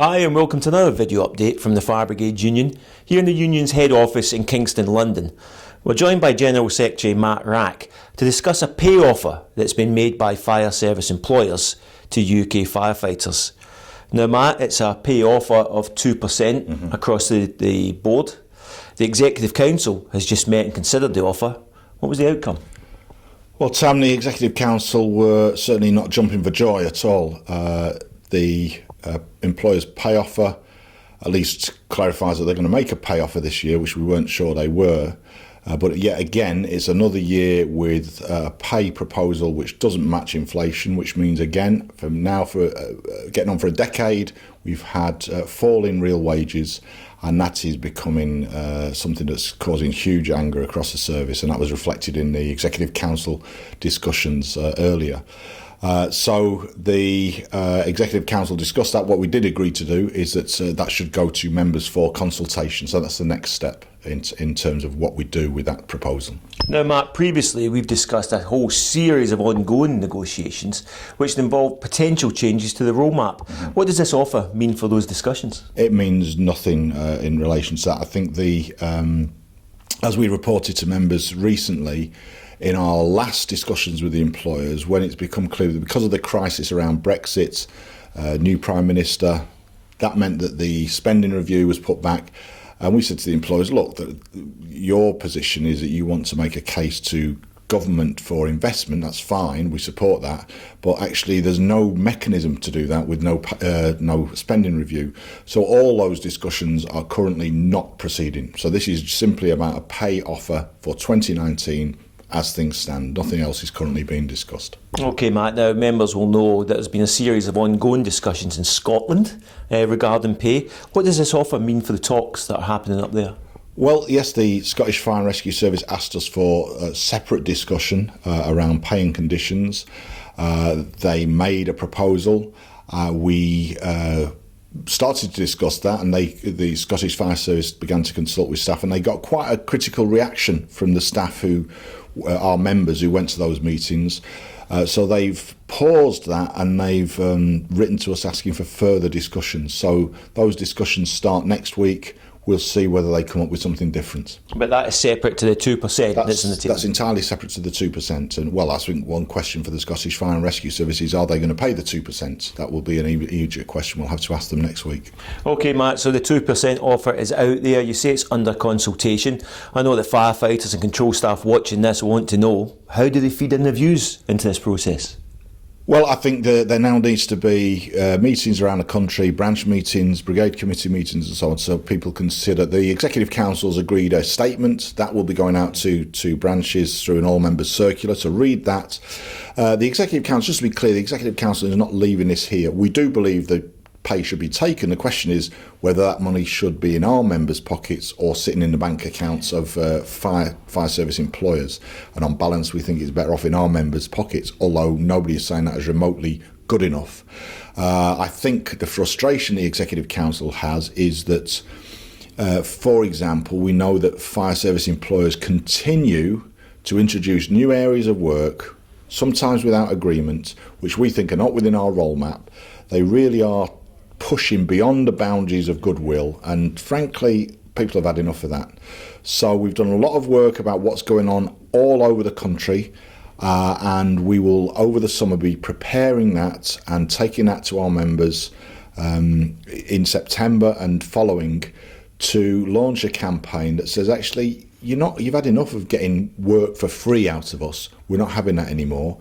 Hi and welcome to another video update from the Fire Brigade Union, here in the Union's head office in Kingston, London. We're joined by General Secretary Matt Rack to discuss a pay offer that's been made by fire service employers to UK firefighters. Now Matt, it's a pay offer of 2% across the board. The Executive Council has just met and considered the offer. What was the outcome? Well, Tam, the Executive Council were certainly not jumping for joy at all. The employers' pay offer at least clarifies that they're going to make a pay offer this year, which we weren't sure they were. But yet again, it's another year with a pay proposal which doesn't match inflation, which means again, from now for getting on for a decade, we've had fall in real wages, and that is becoming something that's causing huge anger across the service, and that was reflected in the Executive Council discussions earlier. So the Executive Council discussed that. What we did agree to do is that that should go to members for consultation. So that's the next step in terms of what we do with that proposal. Now Matt, previously we've discussed a whole series of ongoing negotiations which involve potential changes to the roadmap. What does this offer mean for those discussions? It means nothing in relation to that. I think as we reported to members recently, in our last discussions with the employers, when it's become clear that because of the crisis around Brexit, new Prime Minister, that meant that the spending review was put back. And we said to the employers, look, your position is that you want to make a case to government for investment. That's fine, we support that. But actually there's no mechanism to do that with no spending review. So all those discussions are currently not proceeding. So this is simply about a pay offer for 2019 as things stand. Nothing else is currently being discussed. OK, Matt, now members will know that there's been a series of ongoing discussions in Scotland regarding pay. What does this offer mean for the talks that are happening up there? Well, yes, the Scottish Fire and Rescue Service asked us for a separate discussion around pay and conditions. They made a proposal. We started to discuss that, and the Scottish Fire Service began to consult with staff, and they got quite a critical reaction from the staff who are members who went to those meetings. So they've paused that, and they've written to us asking for further discussions. So those discussions start next week. We'll see whether they come up with something different. But that is separate to the 2% that's in the table? That's entirely separate to the 2%. And well, I think one question for the Scottish Fire and Rescue Service is, are they going to pay the 2%? That will be an immediate question. We'll have to ask them next week. OK, Matt, so the 2% offer is out there. You say it's under consultation. I know that firefighters and control staff watching this want to know, how do they feed in their views into this process? Well, I think there now needs to be meetings around the country, branch meetings, brigade committee meetings and so on, so people consider. The Executive Council's agreed a statement that will be going out to branches through an all-members circular, so read that. The Executive Council, just to be clear, the Executive Council is not leaving this here. We do believe that pay should be taken. The question is whether that money should be in our members' pockets or sitting in the bank accounts of fire service employers. And on balance, we think it's better off in our members' pockets, although nobody is saying that is remotely good enough. I think the frustration the Executive Council has is that, for example, we know that fire service employers continue to introduce new areas of work, sometimes without agreement, which we think are not within our roadmap. They really are pushing beyond the boundaries of goodwill, and frankly people have had enough of that. So we've done a lot of work about what's going on all over the country, and we will over the summer be preparing that and taking that to our members in September and following, to launch a campaign that says, actually, you've had enough of getting work for free out of us. We're not having that anymore.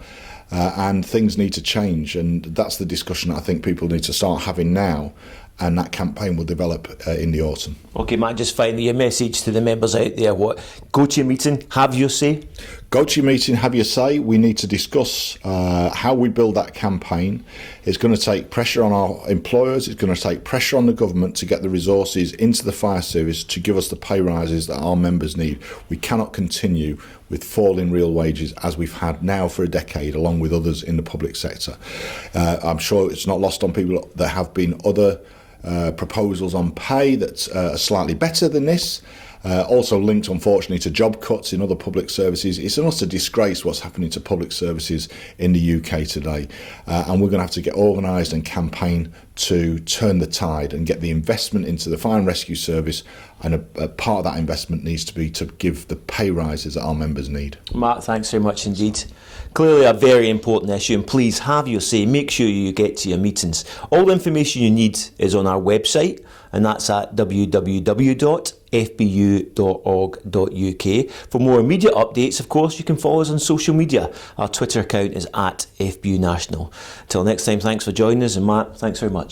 And things need to change, and that's the discussion that I think people need to start having now, and that campaign will develop in the autumn. OK, Matt, just finally, your message to the members out there. What? Go to your meeting, have your say? Go to your meeting, have your say. We need to discuss how we build that campaign. It's going to take pressure on our employers, it's going to take pressure on the government to get the resources into the fire service to give us the pay rises that our members need. We cannot continue with falling real wages as we've had now for a decade, along with others in the public sector. I'm sure it's not lost on people. There have been other proposals on pay that are slightly better than this, Also linked, unfortunately, to job cuts in other public services. It's almost a disgrace what's happening to public services in the UK today. And we're going to have to get organised and campaign to turn the tide and get the investment into the fire and rescue service, and a part of that investment needs to be to give the pay rises that our members need. Mark, thanks very much indeed. Clearly a very important issue, and please have your say. Make sure you get to your meetings. All the information you need is on our website, and that's at www.fbu.org.uk. For more immediate updates, of course, you can follow us on social media. Our Twitter account is at FBU National. Till next time, thanks for joining us, and Matt, thanks very much.